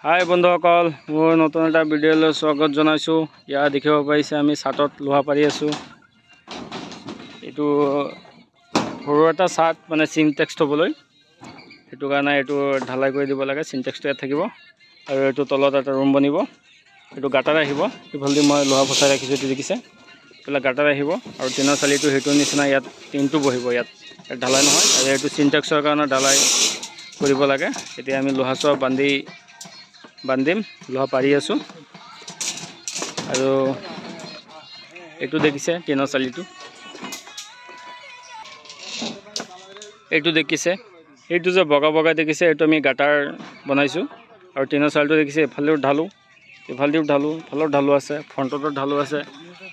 হাই বন্ধুসকল, মোৰ নতুন এটা ভিডিঅ'লৈ স্বাগত জনাইছোঁ। ইয়াত দেখিব পাৰিছে আমি ছাটত লোহা পাৰি আছোঁ। এইটো সৰু এটা ছাট মানে চিনটেক্স থ'বলৈ, সেইটো কাৰণে এইটো ঢালাই কৰি দিব লাগে। চিনটেক্সটো ইয়াত থাকিব আৰু এইটো তলত এটা ৰুম বনিব। এইটো গাঁতাৰ আহিব, ইফালেদি মই লোহা ফচাই ৰাখিছোঁ, এইটো দেখিছে। এইফালে গাঁতাৰ আহিব আৰু টিনৰ চালিটো সেইটোৰ নিচিনা ইয়াত টিনটো বহিব। ইয়াত ঢালাই নহয়, আৰু এইটো চিনটেক্সৰ কাৰণে ঢালাই কৰিব লাগে। এতিয়া আমি লোহা চোৱা বান্ধিম, লোহা পাৰি আছোঁ। আৰু এইটো দেখিছে টিনৰ চালিটো, এইটো দেখিছে, এইটো যে বগা বগা দেখিছে, এইটো আমি গাঁতাৰ বনাইছোঁ। আৰু টিনৰ চালিটো দেখিছে, এফালেও ঢালো, ইফালেও ঢালো, ইফালেও ঢালো আছে, ফ্ৰণ্টতো ঢালো আছে,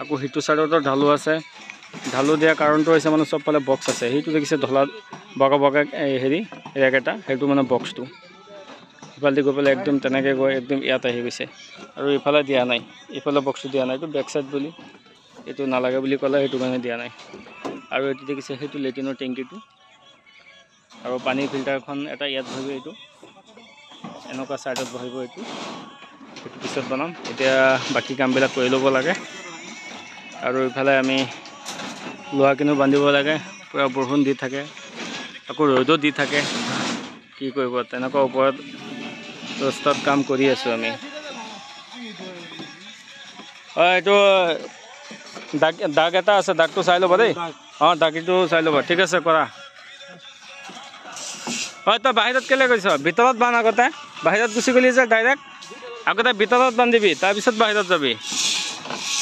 আকৌ সিটো চাইডতো ঢালো আছে। ঢালো দিয়াৰ কাৰণটো হৈছে মানে চবফালে বক্স আছে। সেইটো দেখিছে ঢলা বগা বগা হেৰি ৰেক এটা, সেইটো মানে বক্সটো। ইফালেদি গৈ পেলাই একদম তেনেকৈ গৈ একদম ইয়াত আহি গৈছে। আৰু ইফালে দিয়া নাই, ইফালে বক্সটো দিয়া নাই, এইটো বেক চাইড বুলি, এইটো নালাগে বুলি ক'লে, সেইটো কাৰণে দিয়া নাই। আৰু এইটো দেখিছে, সেইটো লেট্ৰিনৰ টেংকিটো আৰু পানীৰ ফিল্টাৰখন এটা ইয়াত বহিব। এইটো এনেকুৱা ছাইডত বহিব, এইটো পিছত বনাম। এতিয়া বাকী কামবিলাক কৰি ল'ব লাগে। আৰু ইফালে আমি লোহাখিনিও বান্ধিব লাগে। পূৰা বৰষুণ দি থাকে, আকৌ ৰ'দো দি থাকে, কি কৰিব, তেনেকুৱা ওপৰত ৰাস্তাত কাম কৰি আছোঁ আমি। এইটো দাগ এটা আছে, দাগটো চাই ল'বা দেই। দাগটো চাই ল'বা, ঠিক আছে, কৰা। তই বাহিৰত কেলৈ গৈছ? ভিতৰত বান্ধ আগতে, বাহিৰত গুচি গ'লি যে ডাইৰেক্ট। আগতে ভিতৰত বান্ধিবি, তাৰপিছত বাহিৰত যাবি।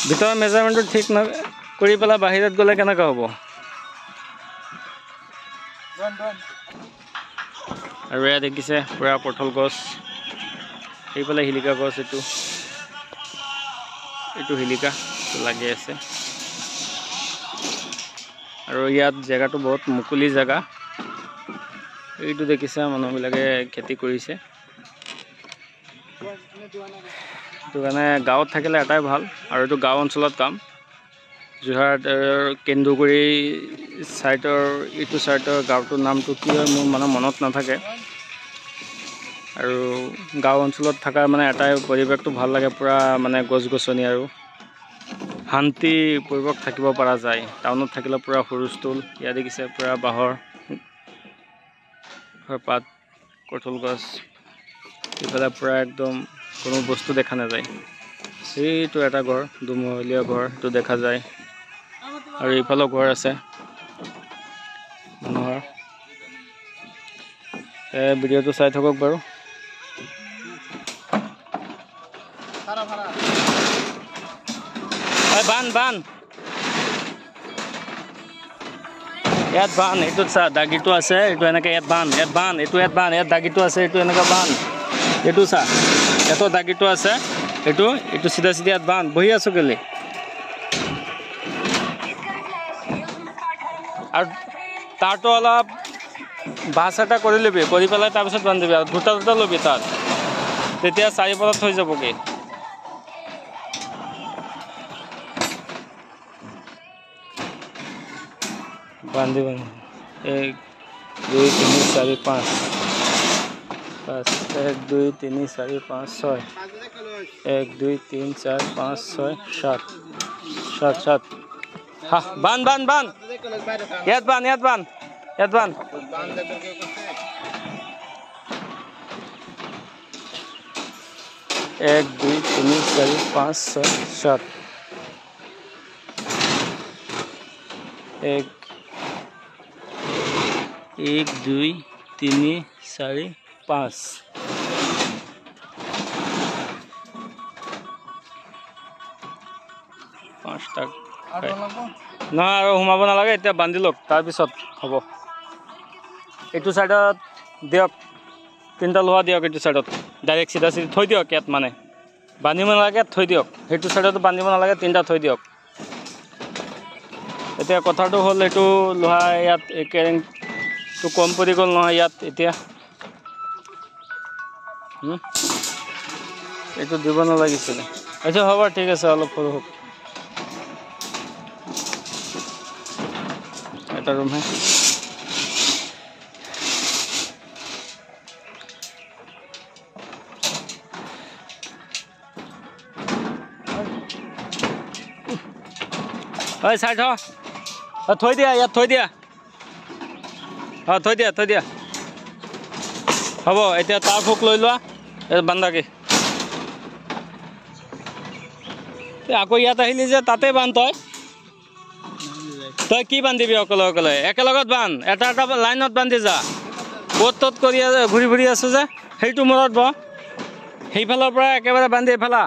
ভিতৰৰ মেজাৰমেণ্টটো ঠিক কৰি পেলাই বাহিৰত গ'লে কেনেকৈ হ'ব? আৰু এয়া দেখিছে পূৰা পথল গছ, সেইফালে শিলিকা গছ, এইটো শিলিকা লাগি আছে। আৰু ইয়াত জেগাটো বহুত মুকলি জেগা। এইটো দেখিছে মানুহবিলাকে খেতি কৰিছে। সেইটো কাৰণে গাঁৱত থাকিলে এটাই ভাল, আৰু এইটো গাঁও অঞ্চলত কাম। যোৰহাটৰ কেন্দুগুৰি ছাইডৰ এইটো ছাইডৰ গাঁৱটোৰ নামটো কি হয় মোৰ মানে মনত নাথাকে। আৰু গাঁও অঞ্চলত থকা মানে এটাই পৰিৱেশটো ভাল লাগে, পূৰা মানে গছ গছনি আৰু শান্তি পৰিৱেশ থাকিব পৰা যায়। টাউনত থাকিলে পূৰা হুলস্থুল। ইয়াত দেখিছে পূৰা বাঁহৰ পাত, কঁঠাল গছ, ইফালে পূৰা একদম কোনো বস্তু দেখা নাযায়। সেইটো এটা ঘৰ, দুমহলীয়া ঘৰ, সেইটো দেখা যায়। আৰু ইফালেও ঘৰ আছে মানুহৰ। ভিডিঅ'টো চাই থাকক বাৰু। বান ইয়াত বান, এইটোত চা দাগিটো আছে, এইটো এনেকৈ ইয়াত বান, এইটো ইয়াত বান, ইয়াত দাগিটো আছে, এইটো এনেকুৱা বান, এইটো চা ইয়াতো দাগিটো আছে, এইটো চিধা চিধি ইয়াত বান। বহি আছোঁ কেলৈ? আৰু তাৰটো অলপ বাছ এটা কৰি ল'বি, কৰি পেলাই তাৰপিছত বান্ধিবি, আৰু দুটা ল'বি তাত, তেতিয়া চাৰিপালত হৈ যাবগৈ। বান্ধি 1 2 3 4 5 1 2 3 4 5 6 1 2 3 4 5 6 7 হা, বান ইয়াত বান 1 2 3 4 5 6 7 1 2 3 4 5 5টা নহয়, আৰু সোমাব নালাগে। এতিয়া বান্ধি লওক, তাৰপিছত হ'ব। এইটো ছাইডত দিয়ক, 3টা লোহা দিয়ক, এইটো ছাইডত ডাইৰেক্ট চিধা চিধি থৈ দিয়ক। ইয়াত মানে বান্ধিব নালাগে, থৈ দিয়ক। সেইটো ছাইডতো বান্ধিব নালাগে, 3টা থৈ দিয়ক। এতিয়া কথাটো হ'ল, এইটো লোহা ইয়াত কেৰেংটো কম পৰি গ'ল নহয় ইয়াত। এতিয়া এইটো দিব নালাগিছিলে। আচ্ছা হ'ব, ঠিক আছে, অলপ সৰু হওক। এটা ৰুমহে। ঐ চাই থৈ দিয়া ইয়াত থৈ দিয়া থৈ দিয়া হ'ব এতিয়া তাৰ ভোক লৈ লোৱা বান্ধাকে আকৌ ইয়াত আহিলি যে তাতে বান্ধ তই কি বান্ধিবি অকলে একেলগত বান্ধ এটা লাইনত বান্ধি যা ক'ত তত কৰি ঘূৰি আছো যে সেইটো মূৰত সেইফালৰ পৰা একেবাৰে বান্ধি এইফালা